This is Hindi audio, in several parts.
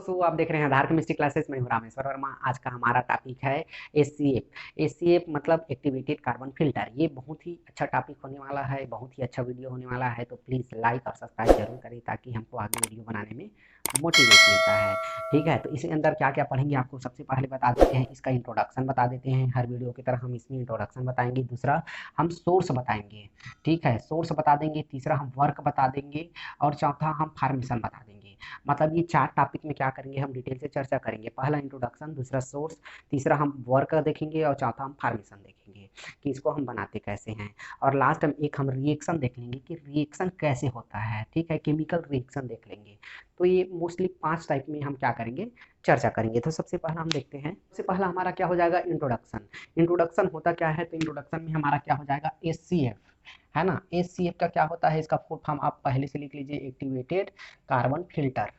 दोस्तों, आप देख रहे हैं आधार केमिस्ट्री क्लासेस में हूं रामेश्वर वर्मा। आज का हमारा टॉपिक है एचसीएफ। एचसीएफ मतलब एक्टिवेटेड कार्बन फिल्टर। ये बहुत ही अच्छा टॉपिक होने वाला है, बहुत ही अच्छा वीडियो होने वाला है। तो प्लीज़ लाइक और सब्सक्राइब जरूर करें ताकि हमको आगे वीडियो बनाने में मोटिवेट मिलता है। ठीक है, तो इसके अंदर क्या क्या पढ़ेंगे आपको सबसे पहले बता देते हैं। इसका इंट्रोडक्शन बता देते हैं, हर वीडियो की तरह हम इसमें इंट्रोडक्शन बताएंगे। दूसरा, हम सोर्स बताएंगे। ठीक है, सोर्स बता देंगे। तीसरा, हम वर्क बता देंगे। और चौथा, हम फार्मेशन बता देंगे। मतलब ये 4 टॉपिक में क्या करेंगे, हम डिटेल से चर्चा करेंगे। पहला इंट्रोडक्शन, दूसरा सोर्स, तीसरा हम वर्क देखेंगे और चौथा हम फार्मेशन देखेंगे कि इसको हम बनाते कैसे हैं। और लास्ट में एक हम रिएक्शन देख लेंगे कि रिएक्शन कैसे होता है। ठीक है, केमिकल रिएक्शन देख लेंगे। तो ये मोस्टली 5 टाइप में हम क्या करेंगे, चर्चा करेंगे। तो सबसे पहला हम देखते हैं, सबसे पहला हमारा क्या हो जाएगा, इंट्रोडक्शन। इंट्रोडक्शन होता क्या है, तो इंट्रोडक्शन में हमारा क्या हो जाएगा, एचसीएफ है ना। एचसीएफ का क्या होता है, इसका फुल फॉर्म आप पहले से लिख लीजिए, एक्टिवेटेड कार्बन फिल्टर।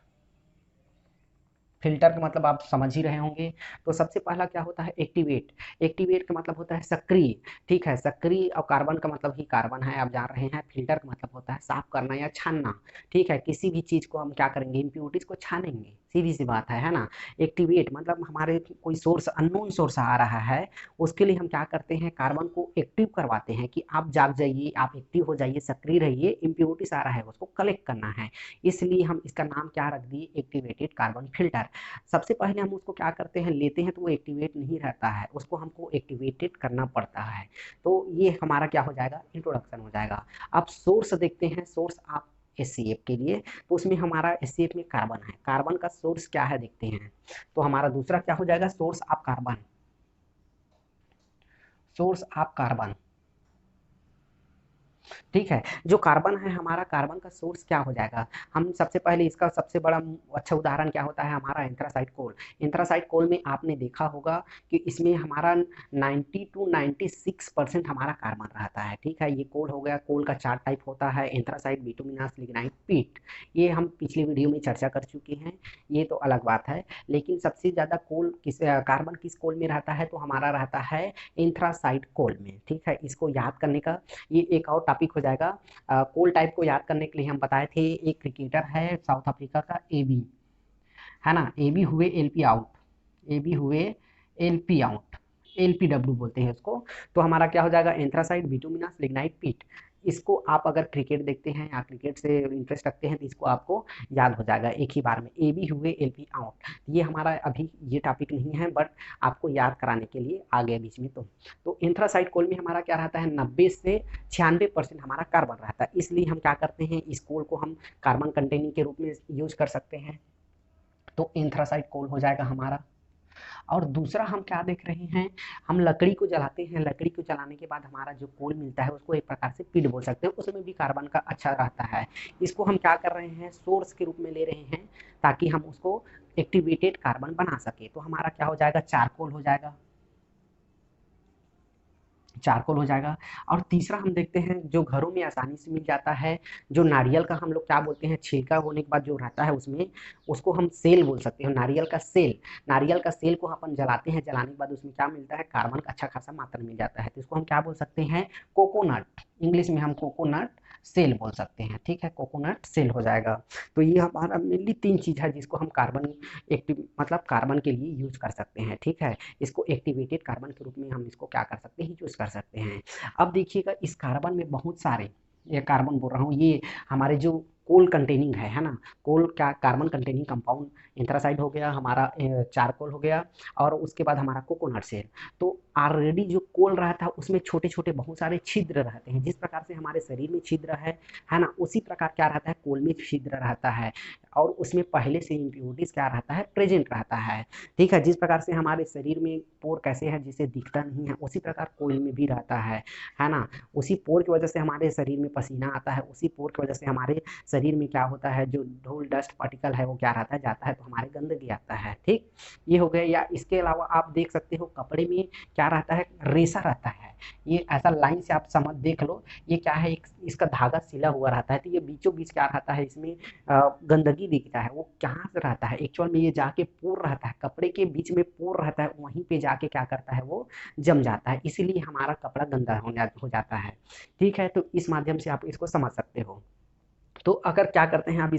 फिल्टर का मतलब आप समझ ही रहे होंगे। तो सबसे पहला क्या होता है, एक्टिवेट। एक्टिवेट का मतलब होता है सक्रिय। ठीक है, सक्रिय। और कार्बन का मतलब ही कार्बन है, आप जान रहे हैं। फिल्टर का मतलब होता है साफ करना या छानना। ठीक है, किसी भी चीज को हम क्या करेंगे, इम्प्योरिटीज को छानेंगे, सीधी सी बात है ना। एक्टिवेट मतलब हमारे कोई सोर्स, अननोन सोर्स आ रहा है, उसके लिए हम क्या करते हैं, कार्बन को एक्टिव करवाते हैं कि आप जाग जाइए, आप एक्टिव हो जाइए, सक्रिय रहिए, इम्प्योरिटीज आ रहा है उसको कलेक्ट करना है। इसलिए हम इसका नाम क्या रख दिए, एक्टिवेटेड कार्बन फिल्टर। सबसे पहले हम उसको क्या करते हैं, लेते हैं तो वो एक्टिवेट नहीं रहता है, उसको हमको एक्टिवेटेड करना पड़ता है। तो ये हमारा क्या हो जाएगा, इंट्रोडक्शन हो जाएगा। अब सोर्स देखते हैं। सोर्स आप एचसीएफ के लिए, तो उसमें हमारा एचसीएफ में कार्बन है। कार्बन का सोर्स क्या है देखते हैं। तो हमारा दूसरा क्या हो जाएगा, source of carbon. Source of carbon. ठीक है, जो कार्बन है हमारा, कार्बन का सोर्स क्या हो जाएगा। हम सबसे पहले इसका सबसे बड़ा अच्छा उदाहरण क्या होता है, हमारा एंथ्रासाइट कोल। एंथ्रासाइट कोल में आपने देखा होगा कि इसमें हमारा 90 टू 96% हमारा कार्बन रहता है। ठीक है, ये कोल हो गया। कोल का 4 टाइप होता है, एंथ्रासाइट, बिटुमिनस, लिग्नाइट, पीट। ये हम पिछले वीडियो में चर्चा कर चुके हैं, ये तो अलग बात है। लेकिन सबसे ज़्यादा कोल किस, कार्बन किस कोल में रहता है, तो हमारा रहता है एंथ्रासाइट कोल में। ठीक है, इसको याद करने का ये एक और टॉपिक हो जाएगा। कोल टाइप को याद करने के लिए हम बताए थे, एक क्रिकेटर है साउथ अफ्रीका का, एबी है ना। एबी हुए एलपी आउट, एबी हुए एलपी आउट, एलपीडब्ल्यू बोलते हैं उसको। तो हमारा क्या हो जाएगा, एंथ्रासाइट, बिटुमिनस, लिग्नाइट, पीट। इसको आप अगर क्रिकेट देखते हैं या क्रिकेट से इंटरेस्ट रखते हैं तो इसको आपको याद हो जाएगा एक ही बार में, ए बी हुए एल पी आउट। ये हमारा अभी ये टॉपिक नहीं है, बट आपको याद कराने के लिए आ गया बीच में। तो एंथ्रासाइट कोल में हमारा क्या रहता है, 90 से 96% हमारा कार्बन रहता है। इसलिए हम क्या करते हैं, इस कोल को हम कार्बन कंटेनिंग के रूप में यूज कर सकते हैं। तो एंथ्रासाइट कोल हो जाएगा हमारा। और दूसरा हम क्या देख रहे हैं, हम लकड़ी को जलाते हैं। लकड़ी को जलाने के बाद हमारा जो कोल मिलता है उसको एक प्रकार से पीट बोल सकते हैं, उसमें भी कार्बन का अच्छा रहता है। इसको हम क्या कर रहे हैं, सोर्स के रूप में ले रहे हैं ताकि हम उसको एक्टिवेटेड कार्बन बना सके। तो हमारा क्या हो जाएगा, चारकोल हो जाएगा, चारकोल हो जाएगा। और तीसरा हम देखते हैं, जो घरों में आसानी से मिल जाता है, जो नारियल का हम लोग क्या बोलते हैं, छिलका होने के बाद जो रहता है उसमें, उसको हम सेल बोल सकते हैं, नारियल का सेल। नारियल का सेल को अपन जलाते हैं, जलाने के बाद उसमें क्या मिलता है, कार्बन का अच्छा खासा मात्रा मिल जाता है। तो इसको हम क्या बोल सकते हैं, कोकोनट। इंग्लिश में हम कोकोनट सेल बोल सकते हैं। ठीक है, कोकोनट सेल हो जाएगा। तो ये हमारा मेनली 3 चीज है जिसको हम कार्बन एक्टिव मतलब कार्बन के लिए यूज कर सकते हैं। ठीक है, इसको एक्टिवेटेड कार्बन के रूप में हम इसको क्या कर सकते हैं, यूज कर सकते हैं। अब देखिएगा, इस कार्बन में बहुत सारे, ये कार्बन बोल रहा हूँ, ये हमारे जो कोल कंटेनिंग है ना, कोल क्या, कार्बन कंटेनिंग कंपाउंड, एंथ्रासाइड हो गया हमारा, चारकोल हो गया, और उसके बाद हमारा कोकोनट सेल। तो ऑलरेडी जो कोल रहता है उसमें छोटे छोटे बहुत सारे छिद्र रहते हैं। जिस प्रकार से हमारे शरीर में छिद्र है ना, उसी प्रकार क्या रहता है, कोल में छिद्र रहता है। और उसमें पहले से इम्प्योरिटीज क्या रहता है, प्रेजेंट रहता है। ठीक है, जिस प्रकार से हमारे शरीर में पोर कैसे है, जिसे दिखता नहीं है, उसी प्रकार कोयल में भी रहता है ना। उसी पोर की वजह से हमारे शरीर में पसीना आता है, उसी पोर की वजह से हमारे शरीर में क्या होता है, जो धूल डस्ट पार्टिकल है वो क्या रहता है, जाता है, तो हमारे गंदगी आता है। ठीक, ये हो गया। या इसके अलावा आप देख सकते हो, कपड़े में क्या रहता है, रेशा रहता है। ये ऐसा लाइन से आप समझ देख लो, ये क्या है, एक इसका धागा सिला हुआ रहता है। तो ये बीचों बीच क्या रहता है, इसमें गंदगी दिखता है, वो कहाँ से रहता है, एक्चुअल में ये जाके पोर रहता है, कपड़े के बीच में पोर रहता है, वहीं पे जाके क्या करता है, वो जम जाता है, इसीलिए हमारा कपड़ा गंदा हो जाता है। ठीक है, तो इस माध्यम से आप इसको समझ सकते हो। तो अगर क्या करते हैं, अब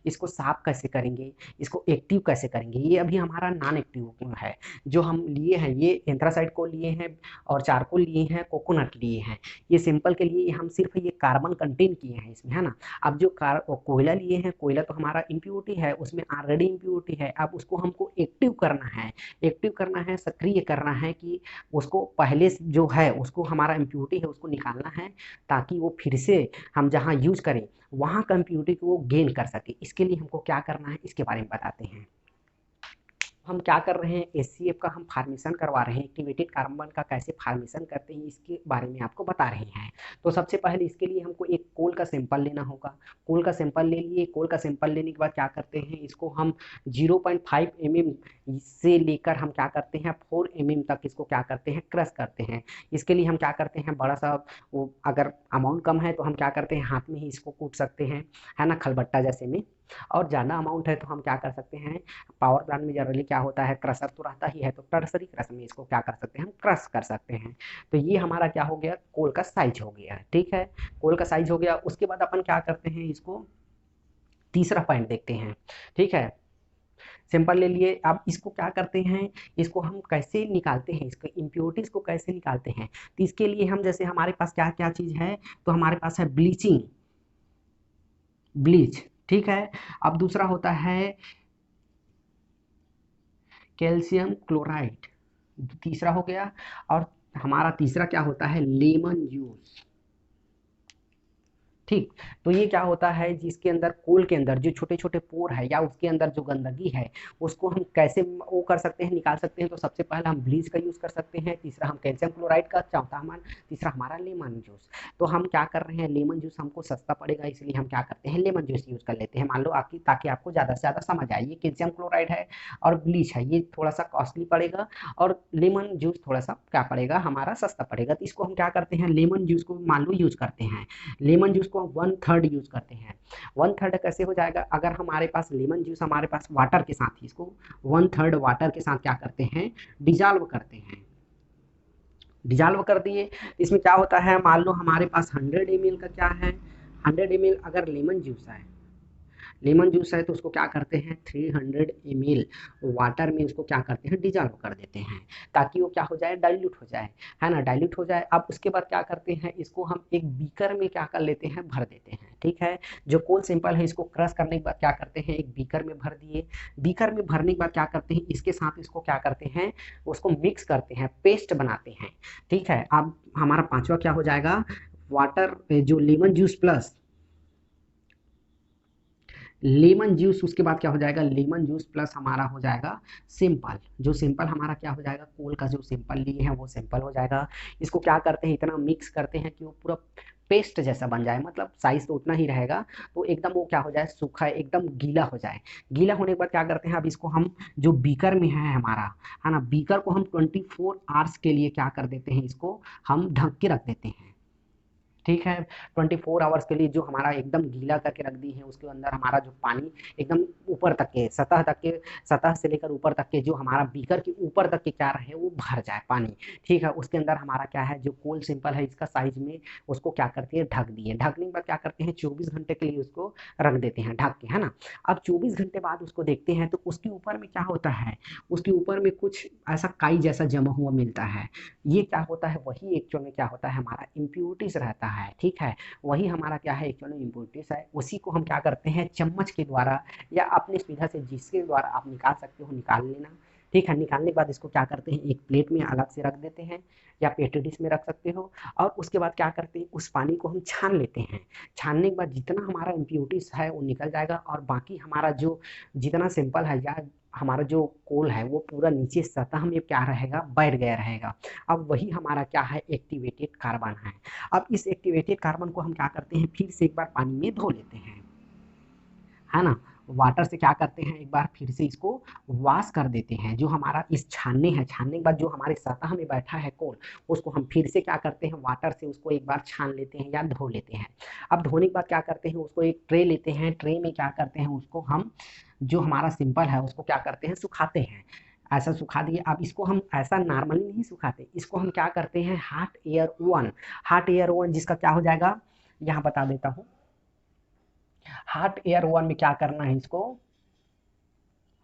इसको साफ कैसे करेंगे, इसको एक्टिव कैसे करेंगे, ये अभी हमारा नॉन एक्टिव है। जो हम लिए हैं ये एंथ्रासाइड को लिए हैं और चारकोल लिए हैं, कोकोनट लिए हैं। ये सिंपल के लिए हम सिर्फ ये कार्बन कंटेन किए हैं इसमें, है ना। अब जो कोयला लिए हैं, कोयला तो हमारा इम्प्योरिटी है, उसमें ऑलरेडी इम्प्योरिटी है। अब उसको हमको एक्टिव करना है, एक्टिव करना है, सक्रिय करना है कि उसको पहले जो है उसको हमारा इम्प्योरिटी है उसको निकालना है, ताकि वो फिर से हम जहाँ यूज करें वहाँ कंप्यूटिंग को वो गेन कर सके। इसके लिए हमको क्या करना है इसके बारे में बताते हैं। हम क्या कर रहे हैं, एचसीएफ का हम फार्मेशन करवा रहे हैं, एक्टिवेटेड कार्बन का कैसे फार्मेशन करते हैं इसके बारे में आपको बता रहे हैं। तो सबसे पहले इसके लिए हमको एक कोल का सैंपल लेना होगा। कोल का सैंपल ले लिए, कोल का सैंपल लेने के बाद क्या करते हैं, इसको हम 0.5 mm से लेकर हम क्या करते हैं 4 mm तक इसको क्या करते हैं क्रश करते हैं। इसके लिए हम क्या करते हैं, बड़ा सा वो अगर अमाउंट कम है तो हम क्या करते हैं हाथ में ही इसको कूट सकते हैं, है ना, खलबट्टा जैसे में। और ज़्यादा अमाउंट है तो हम क्या कर सकते हैं, पावर प्लांट में जनरली क्या होता है, क्रशर तो रहता ही है, तो टर्सरी क्रश में इसको क्या कर सकते हैं, हम क्रश कर सकते हैं। तो ये हमारा क्या हो गया, कोल का साइज हो गया, ठीक है। कोल का साइज हो गया, उसके बाद अपन क्या करते हैं, इसको तीसरा पॉइंट देखते हैं, ठीक है। सिंपल ले लिए, अब इसको क्या करते हैं, इसको हम कैसे निकालते हैं, इसको इम्प्योरिटीज को कैसे निकालते हैं। तो इसके लिए हम जैसे हमारे पास क्या क्या चीज़ है, तो हमारे पास है ब्लीचिंग, ब्लीच, ठीक है। अब दूसरा होता है कैल्शियम क्लोराइड, तीसरा हो गया। और हमारा तीसरा क्या होता है, लेमन जूस, ठीक। तो ये क्या होता है, जिसके अंदर कोल के अंदर जो छोटे छोटे पोर है या उसके अंदर जो गंदगी है उसको हम कैसे वो कर सकते हैं, निकाल सकते हैं। तो सबसे पहले हम ब्लीच का यूज़ कर सकते हैं, तीसरा हम कैल्शियम क्लोराइड का, चौथा हमारा तीसरा हमारा लेमन जूस। तो हम क्या कर रहे हैं, लेमन जूस हमको सस्ता पड़ेगा इसलिए हम क्या करते हैं लेमन जूस यूज़ कर लेते हैं। मान लो आपकी, ताकि आपको ज़्यादा से ज़्यादा समझ आए, ये कैल्शियम क्लोराइड है और ब्लीच है, ये थोड़ा सा कॉस्टली पड़ेगा और लेमन जूस थोड़ा सा क्या पड़ेगा, हमारा सस्ता पड़ेगा। तो इसको हम क्या करते हैं, लेमन जूस को मान लो यूज़ करते हैं, लेमन जूस को हम 1/3 यूज करते हैं। 1/3 कैसे हो जाएगा, अगर हमारे पास लेमन जूस हमारे पास वाटर के साथ ही, इसको 1/3 वाटर के साथ क्या करते हैं, डिजॉल्व करते हैं। डिजॉल्व कर दिए, इसमें क्या होता है, मान लो हमारे पास 100 ml का क्या है, 100 ml अगर लेमन जूस है, लेमन जूस है तो उसको क्या करते हैं 300 ml वाटर में उसको क्या करते हैं डिजॉल्व कर देते हैं, ताकि वो क्या हो जाए, डाइल्यूट हो जाए, है ना, डाइल्यूट हो जाए। अब उसके बाद क्या करते हैं, इसको हम एक बीकर में क्या कर लेते हैं, भर देते हैं, ठीक है। जो कोल सिंपल है इसको क्रश करने के बाद क्या करते हैं, एक बीकर में भर दिए, बीकर में भरने के बाद क्या करते हैं, इसके साथ इसको क्या करते हैं, उसको मिक्स करते हैं, पेस्ट बनाते हैं, ठीक है। अब हमारा पांचवा क्या हो जाएगा, वाटर जो lemon juice plus lemon juice, उसके बाद क्या हो जाएगा, लेमन जूस प्लस हमारा हो जाएगा सिंपल, जो सिंपल हमारा क्या हो जाएगा, कोल का जो सिंपल लिए हैं वो सिंपल हो जाएगा। इसको क्या करते हैं, इतना मिक्स करते हैं कि वो पूरा पेस्ट जैसा बन जाए, मतलब साइज तो उतना ही रहेगा, तो एकदम वो क्या हो जाए, सूखा एकदम गीला हो जाए। गीला होने के बाद क्या करते हैं, अब इसको हम जो बीकर में है हमारा, है ना, बीकर को हम 24 आवर्स के लिए क्या कर देते हैं, इसको हम ढक के रख देते हैं, ठीक है। 24 आवर्स के लिए जो हमारा एकदम गीला करके रख दी है, उसके अंदर हमारा जो पानी एकदम ऊपर तक के सतह तक के, सतह से लेकर ऊपर तक के जो हमारा बीकर के ऊपर तक के क्या रहे वो भर जाए पानी, ठीक है। उसके अंदर हमारा क्या है, जो कोल सिंपल है इसका साइज में उसको क्या करते हैं, ढक दिए, ढकने के बाद क्या करते हैं 24 घंटे के लिए उसको रख देते हैं ढक के, है ना। अब 24 घंटे बाद उसको देखते हैं तो उसके ऊपर में क्या होता है, उसके ऊपर में कुछ ऐसा काई जैसा जमा हुआ मिलता है। ये क्या होता है, वही एक्चुअल में क्या होता है, हमारा इम्प्योरिटीज रहता है, ठीक है। वही हमारा क्या है, एक्चुअल में इम्प्योरिटीज है। उसी को हम क्या करते हैं, चम्मच के द्वारा या अपनी सुविधा से जिसके द्वारा आप निकाल सकते हो निकाल लेना, ठीक है। निकालने के बाद इसको क्या करते हैं, एक प्लेट में अलग से रख देते हैं या पेट्री डिश में रख सकते हो। और उसके बाद क्या करते हैं, उस पानी को हम छान लेते हैं। छानने के बाद जितना हमारा इम्प्योरिटीज है वो निकल जाएगा, और बाकी हमारा जो जितना सिंपल है या हमारा जो कोल है वो पूरा नीचे सतह में क्या रहेगा, बैठ गया रहेगा। अब वही हमारा क्या है, एक्टिवेटेड कार्बन है। अब इस एक्टिवेटेड कार्बन को हम क्या करते हैं, फिर से एक बार पानी में धो लेते हैं, है ना। वाटर से क्या करते हैं, एक बार फिर से इसको वॉश कर देते हैं। जो हमारा इस छानने है, छानने के बाद जो हमारे सतह में बैठा है कोल, उसको हम फिर से क्या करते हैं, वाटर से उसको एक बार छान लेते हैं या धो लेते हैं। अब धोने के बाद क्या करते हैं, उसको एक ट्रे लेते हैं, ट्रे में क्या करते हैं, उसको हम जो हमारा सिंपल है उसको क्या करते हैं, सुखाते हैं। ऐसा सुखा दिए। अब इसको हम ऐसा नॉर्मली नहीं सुखाते, इसको हम क्या करते हैं, hot air oven, hot air oven जिसका क्या हो जाएगा, यहाँ बता देता हूँ। हॉट एयर ओवन में क्या करना है इसको,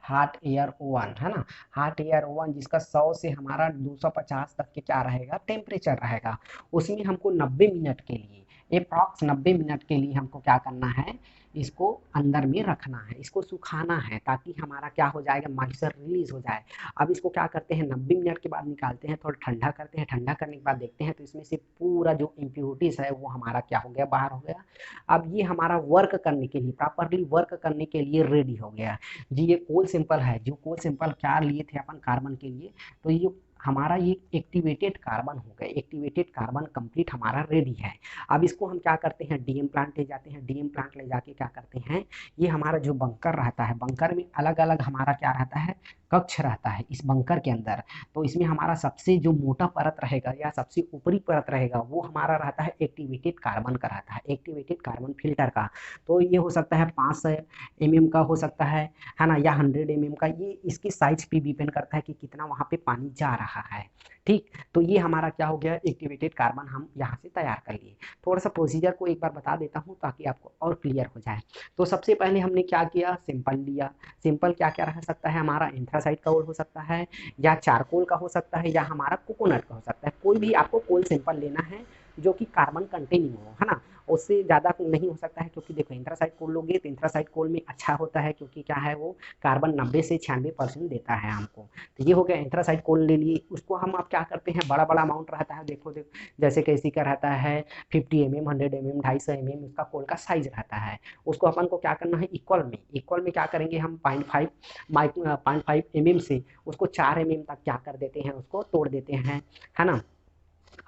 हॉट एयर ओवन है ना, हॉट एयर ओवन जिसका 100 से हमारा 250 तक के क्या रहेगा टेम्परेचर रहेगा, उसमें हमको 90 मिनट के लिए अप्रॉक्स 90 मिनट के लिए हमको क्या करना है, इसको अंदर में रखना है, इसको सुखाना है ताकि हमारा क्या हो जाएगा, मॉइस्चर रिलीज हो जाए। अब इसको क्या करते हैं 90 मिनट के बाद निकालते हैं, थोड़ा ठंडा करते हैं, ठंडा करने के बाद देखते हैं तो इसमें से पूरा जो इम्प्योरिटीज है वो हमारा क्या हो गया, बाहर हो गया। अब ये हमारा वर्क करने के लिए, प्रॉपरली वर्क करने के लिए रेडी हो गया जी। ये कोल सिंपल है, जो कोल सिंपल क्या लिए थे अपन कार्बन के लिए, तो ये हमारा ये एक्टिवेटेड कार्बन हो गया, एक्टिवेटेड कार्बन कंप्लीट हमारा रेडी है। अब इसको हम क्या करते हैं, डीएम प्लांट ले जाते हैं, डीएम प्लांट ले जाके क्या करते हैं, ये हमारा जो बंकर रहता है, बंकर में अलग अलग हमारा क्या रहता है, कक्ष रहता है इस बंकर के अंदर। तो इसमें हमारा सबसे जो मोटा परत रहेगा या सबसे ऊपरी परत रहेगा वो हमारा रहता है एक्टिवेटेड कार्बन का रहता है, एक्टिवेटेड कार्बन फिल्टर का। तो ये हो सकता है 500 mm का हो सकता है ना, या 100 mm का, ये इसकी साइज पे डिपेंड करता है कि कितना वहाँ पे पानी जा रहा है। ठीक, तो ये हमारा क्या हो गया, एक्टिवेटेड कार्बन हम यहाँ से तैयार कर लिए। थोड़ा सा प्रोसीजर को एक बार बता देता हूँ ताकि आपको और क्लियर हो जाए। तो सबसे पहले हमने क्या किया, सिंपल लिया। सिंपल क्या क्या रह सकता है हमारा, एंथ्रासाइड का हो सकता है, या चारकोल का हो सकता है, या हमारा कोकोनट का हो सकता है। कोई भी आपको कोल सिंपल लेना है जो कि कार्बन कंटेनिंग हो, है ना, उससे ज़्यादा नहीं हो सकता है, क्योंकि देखो एंथ्रासाइड कोल लोगे तो एंथ्रासाइड कोल में अच्छा होता है, क्योंकि क्या है वो कार्बन 90 से 96% देता है हमको। तो ये हो गया एंथ्रासाइड कोल ले लिए। उसको हम अब क्या करते हैं, बड़ा बड़ा अमाउंट रहता है, देखो जैसे कैसी का रहता है 50 mm, 100 mm, 250 mm उसका कोल का साइज रहता है। उसको अपन को क्या करना है, इक्वल में क्या करेंगे हम 0.5 mm से उसको 4 mm तक क्या कर देते हैं, उसको तोड़ देते हैं, है ना।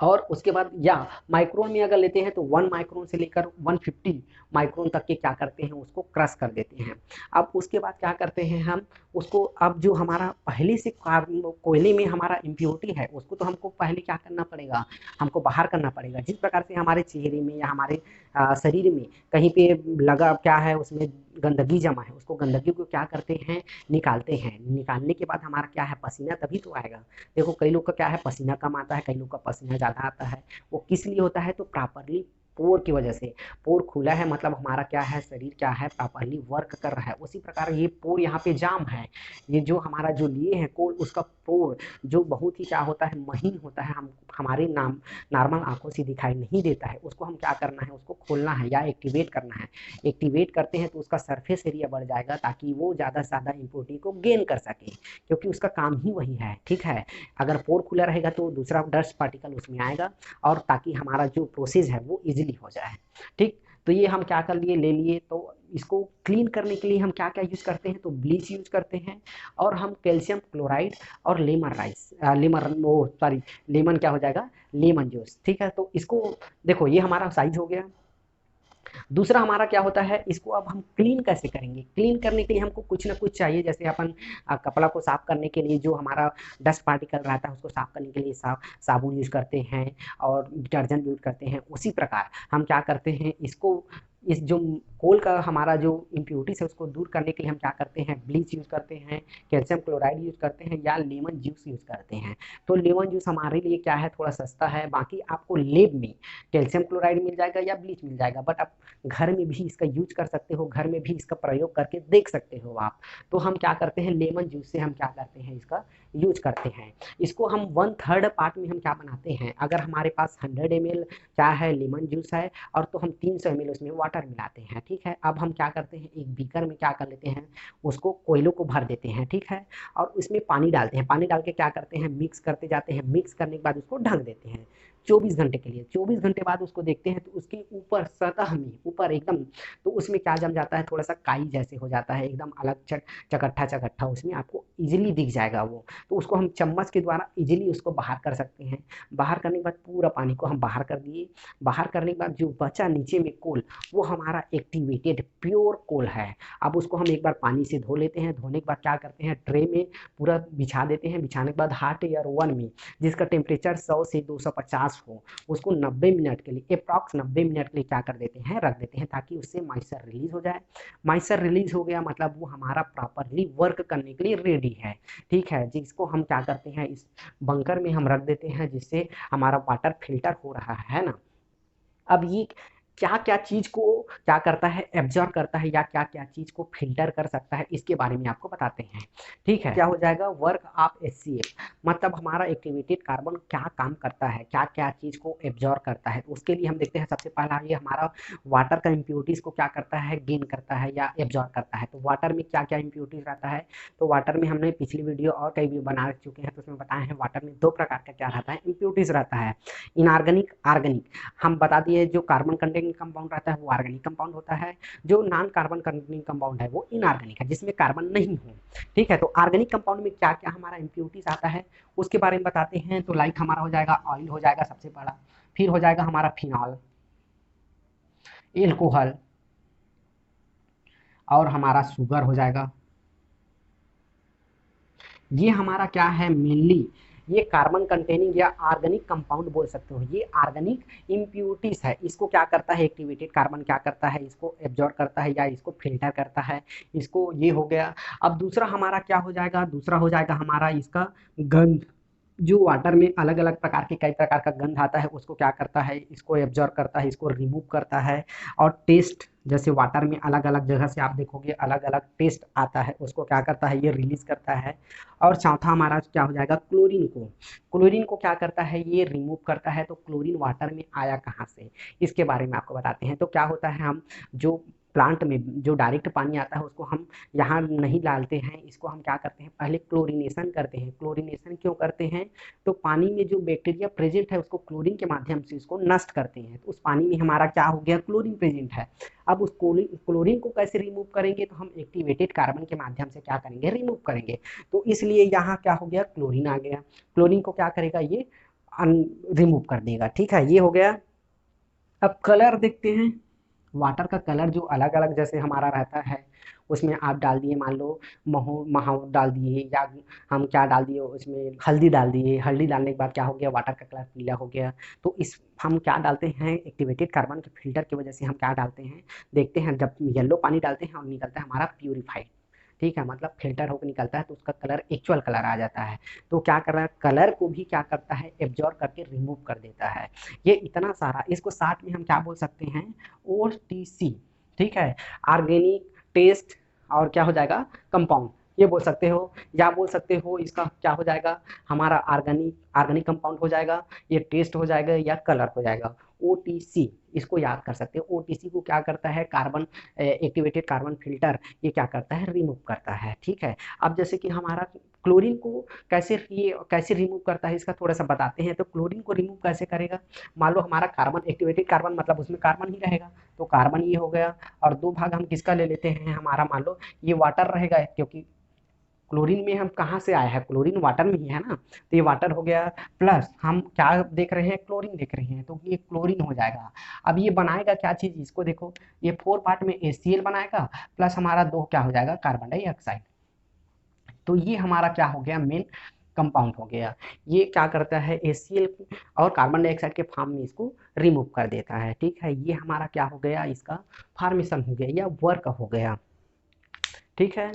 और उसके बाद या माइक्रोन में अगर लेते हैं तो 1 माइक्रोन से लेकर 150 माइक्रोन तक के क्या करते हैं, उसको क्रश कर देते हैं। अब उसके बाद क्या करते हैं हम उसको, अब जो हमारा पहले से कोयले में हमारा इम्प्योरिटी है उसको तो हमको पहले क्या करना पड़ेगा, हमको बाहर करना पड़ेगा। जिस प्रकार से हमारे चेहरे में या हमारे शरीर में कहीं पे लगा क्या है, उसमें गंदगी जमा है, उसको गंदगी को क्या करते हैं, निकालते हैं। निकालने के बाद हमारा क्या है, पसीना तभी तो आएगा। देखो कई लोग का क्या है, पसीना कम आता है, कई लोग का पसीना ज़्यादा आता है। वो किस लिए होता है, तो प्रॉपरली पोर की वजह से। पोर खुला है मतलब हमारा क्या है, शरीर क्या है, प्रॉपरली वर्क कर रहा है। उसी प्रकार ये पोर यहाँ पे जाम है, ये जो हमारा जो लिए है कोल, उसका पोर जो बहुत ही क्या होता है, महीन होता है, हम हमारे नॉर्मल आंखों से दिखाई नहीं देता है। उसको हम क्या करना है, उसको खोलना है या एक्टिवेट करना है। एक्टिवेट करते हैं तो उसका सरफेस एरिया बढ़ जाएगा ताकि वो ज़्यादा से ज़्यादा इम्प्योरिटी को गेन कर सके, क्योंकि उसका काम ही वही है। ठीक है, अगर पोर खुला रहेगा तो दूसरा डस्ट पार्टिकल उसमें आएगा, और ताकि हमारा जो प्रोसेस है वो इजीली हो जाए। ठीक, तो ये हम क्या कर लिए, ले लिए। तो इसको क्लीन करने के लिए हम क्या क्या यूज करते हैं, तो ब्लीच यूज करते हैं, और हम कैल्शियम क्लोराइड और लेमन राइस, लेमन वो सॉरी लेमन क्या हो जाएगा, लेमन जूस। ठीक है, तो इसको देखो ये हमारा साइज हो गया। दूसरा हमारा क्या होता है, इसको अब हम क्लीन कैसे करेंगे। क्लीन करने के लिए हमको कुछ ना कुछ चाहिए, जैसे अपन कपड़ा को साफ करने के लिए जो हमारा डस्ट पार्टिकल रहता है उसको साफ करने के लिए साबुन यूज करते हैं और डिटर्जेंट यूज करते हैं। उसी प्रकार हम क्या करते हैं, इसको इस जो कोल का हमारा जो इम्प्योरिटीज है उसको दूर करने के लिए हम क्या करते हैं, ब्लीच यूज करते हैं, कैल्शियम क्लोराइड यूज करते हैं, या लेमन जूस यूज करते हैं। तो लेमन जूस हमारे लिए क्या है, थोड़ा सस्ता है। बाकी आपको लेब में कैल्शियम क्लोराइड मिल जाएगा या ब्लीच मिल जाएगा, बट आप घर में भी इसका यूज कर सकते हो, घर में भी इसका प्रयोग करके देख सकते हो आप। तो हम क्या करते हैं, लेमन जूस से हम क्या करते हैं, इसका यूज करते हैं। इसको हम 1/3 पार्ट में हम क्या बनाते हैं, अगर हमारे पास 100 ml क्या है लेमन जूस है, और तो हम 300 ml उसमें वाटर मिलाते हैं। ठीक है, अब हम क्या करते हैं, एक बीकर में क्या कर लेते हैं, उसको कोयलों को भर देते हैं। ठीक है, और उसमें पानी डालते हैं, पानी डाल के क्या करते हैं, मिक्स करते जाते हैं। मिक्स करने के बाद उसको ढक देते हैं 24 घंटे के लिए। 24 घंटे बाद उसको देखते हैं तो उसके ऊपर सतह में, ऊपर एकदम, तो उसमें क्या जम जाता है, थोड़ा सा काई जैसे हो जाता है, एकदम अलग चकट्ठा चकट्ठा उसमें आपको इजीली दिख जाएगा वो। तो उसको हम चम्मच के द्वारा इजीली उसको बाहर कर सकते हैं। बाहर करने के बाद पूरा पानी को हम बाहर कर दिए। बाहर करने के बाद जो बचा नीचे में कोल, वो हमारा एक्टिवेटेड प्योर कोल है। अब उसको हम एक बार पानी से धो लेते हैं। धोने के बाद क्या करते हैं, ट्रे में पूरा बिछा देते हैं। बिछाने के बाद हॉट एयर ओवन में, जिसका टेम्परेचर 100 से 250 हो, उसको 90 मिनट के लिए, अप्रॉक्स 90 मिनट के लिए क्या कर देते हैं, रख देते हैं, ताकि उससे मॉइस्चर रिलीज हो जाए। मॉइस्चर रिलीज हो गया मतलब वो हमारा प्रॉपरली वर्क करने के लिए रेडी है। ठीक है, जिसको हम क्या करते हैं, इस बंकर में हम रख देते हैं, जिससे हमारा वाटर फिल्टर हो रहा है ना। अब ये क्या क्या चीज को क्या करता है, एब्जॉर्ब करता है, या क्या क्या चीज को फिल्टर कर सकता है, इसके बारे में आपको बताते हैं। ठीक है, क्या हो जाएगा, वर्क ऑफ HCl, मतलब हमारा एक्टिवेटेड कार्बन क्या काम करता है, क्या क्या चीज को एब्जॉर्ब करता है। तो उसके लिए हम देखते हैं सबसे पहला ये हमारा वाटर का इम्प्योरिटीज को क्या करता है, गेन करता है या एब्जॉर्ब करता है। तो वाटर में क्या क्या इम्प्योरिटीज रहता है, तो वाटर में हमने पिछली वीडियो और कई भी बना चुके हैं, तो उसमें बताए हैं वाटर में दो प्रकार का क्या रहता है, इम्प्योरिटीज रहता है, इनऑर्गेनिक, ऑर्गेनिक। हम बता दिए जो कार्बन कंटेनिंग कंपाउंड रहता है वो ऑर्गेनिक कंपाउंड होता है, जो नॉन कार्बन कंटेनिंग कंपाउंड है वो इनऑर्गेनिक है, जिसमें कार्बन नहीं हो। ठीक है, तो ऑर्गेनिक कंपाउंड में क्या क्या हमारा इम्प्योरिटीज आता है उसके बारे में बताते हैं। तो लाइक हमारा हो जाएगा ऑयल हो जाएगा सबसे बड़ा, फिर हो जाएगा हमारा फिनॉल, एल्कोहल, और हमारा शुगर हो जाएगा। ये हमारा क्या है, मेनली ये कार्बन कंटेनिंग या ऑर्गेनिक कंपाउंड बोल सकते हो, ये ऑर्गेनिक इम्प्योरिटीज है। इसको क्या करता है, एक्टिवेटेड कार्बन क्या करता है, इसको एब्जॉर्ब करता है या इसको फिल्टर करता है, इसको, ये हो गया। अब दूसरा हमारा क्या हो जाएगा, दूसरा हो जाएगा हमारा इसका गंध, जो वाटर में अलग अलग प्रकार के कई प्रकार का गंध आता है उसको क्या करता है, इसको एब्जॉर्ब करता है, इसको रिमूव करता है। और टेस्ट, जैसे वाटर में अलग अलग जगह से आप देखोगे अलग अलग टेस्ट आता है, उसको क्या करता है, ये रिलीज करता है। और चौथा हमारा क्या हो जाएगा, क्लोरीन को, क्लोरीन को क्या करता है, ये रिमूव करता है। तो क्लोरीन वाटर में आया कहाँ से, इसके बारे में आपको बताते हैं। तो क्या होता है, हम जो प्लांट में जो डायरेक्ट पानी आता है उसको हम यहाँ नहीं डालते हैं, इसको हम क्या करते हैं, पहले क्लोरीनेशन करते हैं। क्लोरीनेशन क्यों करते हैं, तो पानी में जो बैक्टीरिया प्रेजेंट है उसको क्लोरीन के माध्यम से इसको नष्ट करते हैं। तो उस पानी में हमारा क्या हो गया, क्लोरीन प्रेजेंट है। अब उस क्लोरीन को कैसे रिमूव करेंगे, तो हम एक्टिवेटेड कार्बन के माध्यम से क्या करेंगे, रिमूव करेंगे। तो इसलिए यहाँ क्या हो गया, क्लोरीन आ गया। क्लोरीन को क्या करेगा, ये रिमूव कर देगा। ठीक है, ये हो गया। अब कलर देखते हैं, वाटर का कलर जो अलग अलग जैसे हमारा रहता है, उसमें आप डाल दिए मान लो महाऊ डाल दिए, या हम क्या डाल दिए उसमें, हल्दी डाल दिए। हल्दी डालने के बाद क्या हो गया, वाटर का कलर पीला हो गया। तो इस हम क्या डालते हैं, एक्टिवेटेड कार्बन के फिल्टर की वजह से हम क्या डालते हैं, देखते हैं जब येलो पानी डालते हैं और निकलता है हमारा प्यूरिफाइड। ठीक है, मतलब फिल्टर होकर निकलता है तो उसका कलर एक्चुअल कलर आ जाता है। तो क्या कर रहा है, कलर को भी क्या करता है, एब्जॉर्ब करके रिमूव कर देता है। ये इतना सारा, इसको साथ में हम क्या बोल सकते हैं, OTC। ठीक है, ऑर्गेनिक, टेस्ट, और क्या हो जाएगा, कंपाउंड, ये बोल सकते हो। या बोल सकते हो इसका क्या हो जाएगा, हमारा ऑर्गेनिक, ऑर्गेनिक कंपाउंड हो जाएगा, ये टेस्ट हो जाएगा या कलर हो जाएगा। OTC, इसको याद कर सकते हो। OTC को क्या करता है, कार्बन, एक्टिवेटेड कार्बन फिल्टर, ये क्या करता है, रिमूव करता है। ठीक है, अब जैसे कि हमारा क्लोरीन को कैसे रिमूव करता है, इसका थोड़ा सा बताते हैं। तो क्लोरीन को रिमूव कैसे करेगा, मान लो हमारा कार्बन, एक्टिवेटेड कार्बन मतलब उसमें कार्बन ही रहेगा, तो कार्बन ये हो गया। और दो भाग हम किसका ले लेते हैं, हमारा मान लो ये वाटर रहेगा, क्योंकि क्लोरीन में हम कहाँ से आया है, क्लोरीन वाटर में ही है ना, तो ये वाटर हो गया। प्लस हम क्या देख रहे हैं, क्लोरीन देख रहे हैं, तो ये क्लोरीन हो जाएगा। अब ये बनाएगा क्या चीज, इसको देखो, ये 4 पार्ट में HCl बनाएगा, प्लस हमारा 2 क्या हो जाएगा, कार्बन डाइऑक्साइड। तो ये हमारा क्या हो गया, मेन कंपाउंड हो गया। ये क्या करता है, HCl और कार्बन डाइऑक्साइड के फॉर्म में इसको रिमूव कर देता है। ठीक है, ये हमारा क्या हो गया, इसका फॉर्मेशन हो गया या वर्क हो गया। ठीक है,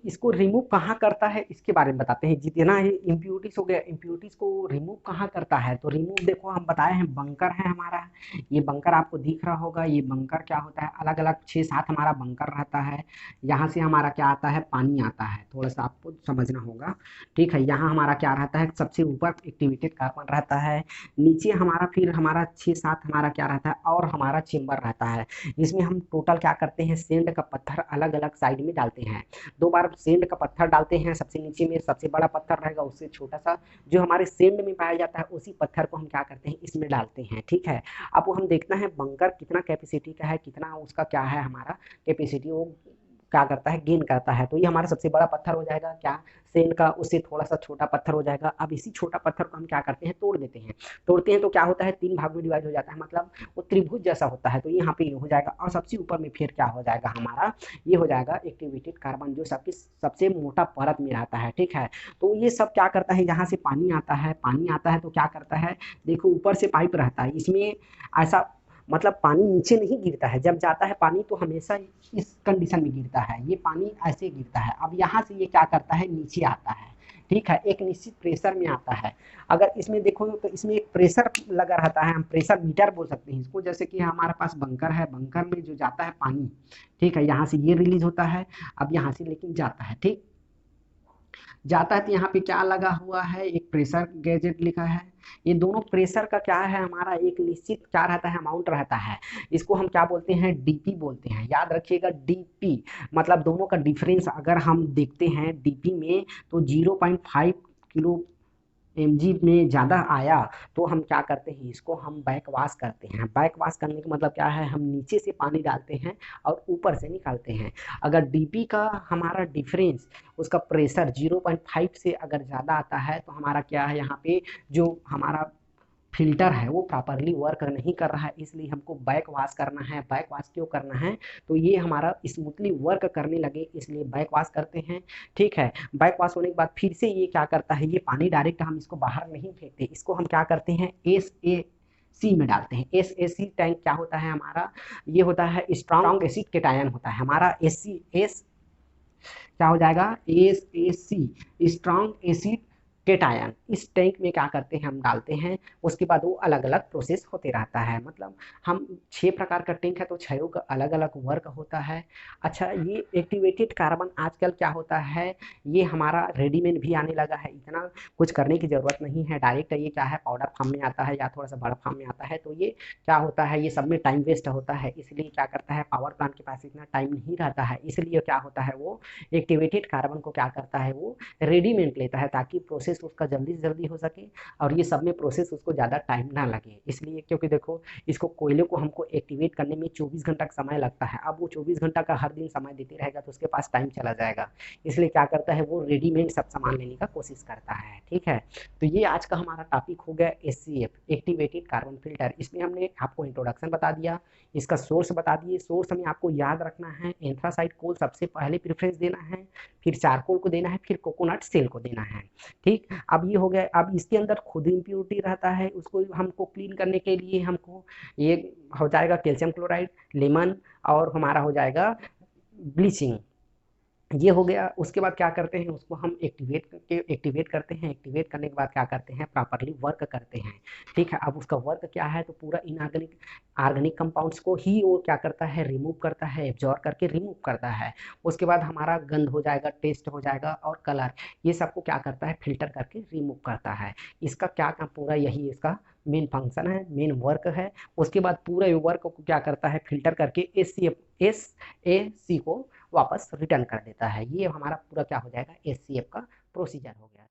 इसको रिमूव कहाँ करता है इसके बारे में बताते हैं। जितना ये इम्प्योरिटीज हो गया, इम्प्योरिटीज को रिमूव कहाँ करता है, तो रिमूव देखो हम बताए हैं, बंकर है हमारा, ये बंकर आपको दिख रहा होगा। ये बंकर क्या होता है, अलग अलग 6-7 हमारा बंकर रहता है। यहाँ से हमारा क्या आता है, पानी आता है, थोड़ा सा आपको समझना होगा। ठीक है, यहाँ हमारा क्या रहता है, सबसे ऊपर एक्टिवेटेड कार्बन रहता है, नीचे हमारा फिर हमारा 6-7 हमारा क्या रहता है, और हमारा चेम्बर रहता है। इसमें हम टोटल क्या करते हैं, सेंड का पत्थर अलग अलग साइड में डालते हैं। 2 बार सेंड का पत्थर डालते हैं, सबसे नीचे में सबसे बड़ा पत्थर रहेगा, उससे छोटा सा जो हमारे सेंड में पाया जाता है उसी पत्थर को हम क्या करते हैं, इसमें डालते हैं। ठीक है, अब वो हम देखना है बंकर कितना कैपेसिटी का है, कितना उसका क्या है हमारा कैपेसिटी, वो क्या करता है, गेन करता है। तो ये हमारा सबसे बड़ा पत्थर हो जाएगा क्या, सेंड का, उससे थोड़ा सा छोटा पत्थर हो जाएगा। अब इसी छोटा पत्थर को हम क्या करते हैं, तोड़ देते हैं। तोड़ते हैं तो क्या होता है, 3 भाग में डिवाइड हो जाता है, मतलब वो त्रिभुज जैसा होता है। तो यहाँ पे ये हो जाएगा, और सबसे ऊपर में फिर क्या हो जाएगा हमारा, ये हो जाएगा एक्टिवेटेड कार्बन, जो सबकी सबसे मोटा परत में रहता है। ठीक है, तो ये सब क्या करता है, यहाँ से पानी आता है, पानी आता है तो क्या करता है, देखो ऊपर से पाइप रहता है, इसमें ऐसा, मतलब पानी नीचे नहीं गिरता है, जब जाता है पानी तो हमेशा इस कंडीशन में गिरता है, ये पानी ऐसे गिरता है। अब यहाँ से ये क्या करता है, नीचे आता है। ठीक है, एक निश्चित प्रेशर में आता है। अगर इसमें देखो तो इसमें एक प्रेशर लगा रहता है, हम प्रेशर मीटर बोल सकते हैं इसको। जैसे कि हमारे पास बंकर है, बंकर में जो जाता है पानी, ठीक है, यहाँ से ये रिलीज होता है, अब यहाँ से लेकिन जाता है, ठीक जाता है। तो यहाँ पे क्या लगा हुआ है, एक प्रेशर गैजेट लिखा है। ये दोनों प्रेशर का क्या है, हमारा एक निश्चित क्या रहता है, अमाउंट रहता है। इसको हम क्या बोलते हैं, डीपी बोलते हैं। याद रखिएगा, डीपी मतलब दोनों का डिफरेंस अगर हम देखते हैं डीपी में तो 0.5 किलो एमजी में ज़्यादा आया तो हम क्या करते हैं, इसको हम बैक वॉश करते हैं। बैक वॉश करने का मतलब क्या है, हम नीचे से पानी डालते हैं और ऊपर से निकालते हैं। अगर डीपी का हमारा डिफरेंस, उसका प्रेशर 0.5 से अगर ज़्यादा आता है तो हमारा क्या है, यहाँ पे जो हमारा फिल्टर है वो प्रॉपरली वर्क नहीं कर रहा है, इसलिए हमको बैक वॉश करना है। बैक वॉश क्यों करना है, तो ये हमारा स्मूथली वर्क करने लगे इसलिए बैक वॉश करते हैं, ठीक है। बैक वॉश होने के बाद फिर से ये क्या करता है, ये पानी डायरेक्ट हम इसको बाहर नहीं फेंकते, इसको हम क्या करते हैं, SAC में डालते हैं। SAC टैंक क्या होता है हमारा, ये होता है स्ट्रॉन्ग एसिड केटायन होता है हमारा। एस क्या हो जाएगा, SAC स्ट्रॉन्ग एसिड केटायन। इस टैंक में क्या करते हैं, हम डालते हैं, उसके बाद वो अलग अलग प्रोसेस होते रहता है। मतलब हम 6 प्रकार का टैंक है तो 6 का अलग अलग वर्क होता है। अच्छा, ये एक्टिवेटेड कार्बन आजकल क्या होता है, ये हमारा रेडीमेड भी आने लगा है, इतना कुछ करने की ज़रूरत नहीं है। डायरेक्ट ये क्या है, पाउडर फॉर्म में आता है या थोड़ा सा बड़ा फॉर्म में आता है। तो ये क्या होता है, ये सब में टाइम वेस्ट होता है, इसलिए क्या करता है, पावर प्लांट के पास इतना टाइम नहीं रहता है, इसलिए क्या होता है, वो एक्टिवेटेड कार्बन को क्या करता है, वो रेडीमेड लेता है ताकि प्रोसेस उसका जल्दी से जल्दी हो सके और ये सब में प्रोसेस उसको ज़्यादा टाइम ना लगे। इसलिए क्योंकि देखो, इसको कोयले को हमको एक्टिवेट करने में 24 घंटा का समय लगता है। अब वो 24 घंटा का हर दिन समय देते रहेगा तो उसके पास टाइम चला जाएगा, इसलिए क्या करता है, वो रेडीमेड सब सामान लेने का कोशिश करता है, ठीक है। तो ये आज का हमारा टॉपिक हो गया SCF एक्टिवेटेड कार्बन फिल्टर। इसमें हमने आपको इंट्रोडक्शन बता दिया, इसका सोर्स बता दिए। सोर्स में आपको याद रखना है, एंथ्रासाइट कोल सबसे पहले प्रेफरेंस देना है, फिर चारकोल को देना है, फिर कोकोनट सेल को देना है, ठीक। अब ये हो गया। अब इसके अंदर खुद इम्प्योरिटी रहता है, उसको हमको क्लीन करने के लिए हमको ये हो जाएगा कैल्शियम क्लोराइड, लेमन और हमारा हो जाएगा ब्लीचिंग, ये हो गया। उसके बाद क्या करते हैं, उसको हम एक्टिवेट करते हैं। एक्टिवेट करने के बाद क्या करते हैं, प्रॉपरली वर्क करते हैं, ठीक है। अब उसका वर्क क्या है, तो पूरा इनऑर्गेनिक ऑर्गेनिक कंपाउंड्स को ही वो क्या करता है, रिमूव करता है, एब्जॉर्ब करके रिमूव करता है। उसके बाद हमारा गंध हो जाएगा, टेस्ट हो जाएगा और कलर, ये सबको क्या करता है, फिल्टर करके रिमूव करता है। इसका क्या काम, पूरा यही इसका मेन फंक्शन है, मेन वर्क है। उसके बाद पूरा वर्क को क्या करता है, फिल्टर करके SAC को वापस रिटर्न कर देता है। ये हमारा पूरा क्या हो जाएगा, SCF का प्रोसीजर हो गया।